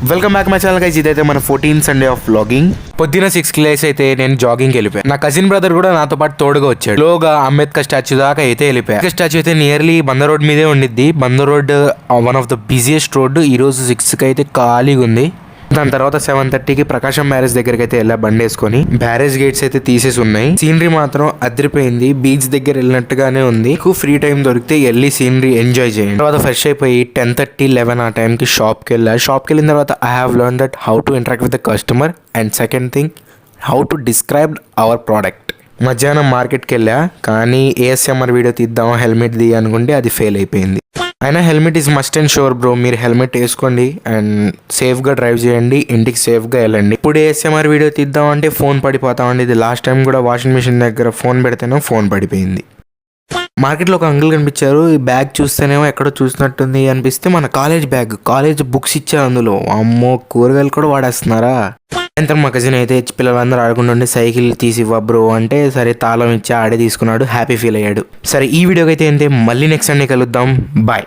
Welcome back my channel guys. ఇదైతే మన 14th Sunday off vlogging. పొద్దున 6కి లేసి అయితే నేను జాగింగ్కి వెళ్ళిపోయాను. నా కజిన్ బ్రదర్ కూడా నాతో పాటు తోడుగా వచ్చాడు. లోగా అంబేద్కర్ స్టాచ్యూ దాకా అయితే వెళ్ళిపోయా. స్టాచ్యూ అయితే నియర్లీ బంద రోడ్ మీదే ఉండిద్ది. బంద road one of the busiest road. ఈ రోజు 6కి అయితే ఖాళీగా ఉంది. దాని తర్వాత 7:30కి ప్రకాశం బ్యారేజ్ దగ్గరికి అయితే వెళ్ళా బండి వేసుకొని. బ్యారేజ్ గేట్స్ అయితే తీసేసి ఉన్నాయి. సీనరీ మాత్రం అదిరిపోయింది. బీచ్ దగ్గర వెళ్ళినట్టుగానే ఉంది. ఫ్రీ టైం దొరికితే వెళ్ళి సీనరీ ఎంజాయ్ చేయండి. తర్వాత ఫ్రెష్ అయిపోయి 10:30, 11 ఆ టైంకి షాప్కి వెళ్ళా. షాప్కి వెళ్ళిన తర్వాత I have learn that how to interact with the customer and second thing how to describe our product. మధ్యాహ్నం మార్కెట్కి వెళ్ళా, కానీ ASMR వీడియో తీద్దాం హెల్మెట్ ది అనుకుంటే అది ఫెయిల్ అయిపోయింది. అయినా helmet is must and sure bro. మీరు హెల్మెట్ వేసుకోండి అండ్ సేఫ్గా డ్రైవ్ చేయండి, ఇంటికి సేఫ్గా వెళ్ళండి. ఇప్పుడు ASMR వీడియో తీద్దామంటే ఫోన్ పడిపోతామండి. ఇది లాస్ట్ టైం కూడా వాషింగ్ మిషన్ దగ్గర ఫోన్ పెడితేనే ఫోన్ పడిపోయింది. మార్కెట్లో ఒక అంకుల్ కనిపించారు. ఈ బ్యాగ్ చూస్తేనేమో ఎక్కడో చూసినట్టుంది అనిపిస్తే మన కాలేజ్ బ్యాగ్, కాలేజ్ బుక్స్ ఇచ్చారు అందులో. అమ్మో, కూరగాయలు కూడా వాడేస్తున్నారా. సాయంత్రం మా కజిన్ అయితే పిల్లలందరూ ఆడుకుంటుంటే సైకిల్ తీసి ఇవ్వ బ్రో అంటే సరే తాళం ఇచ్చి ఆడే తీసుకున్నాడు. హ్యాపీ ఫీల్ అయ్యాడు. సరే ఈ వీడియోకి అయితే ఏంటి, మళ్ళీ నెక్స్ట్ సండే కలుద్దాం. బాయ్.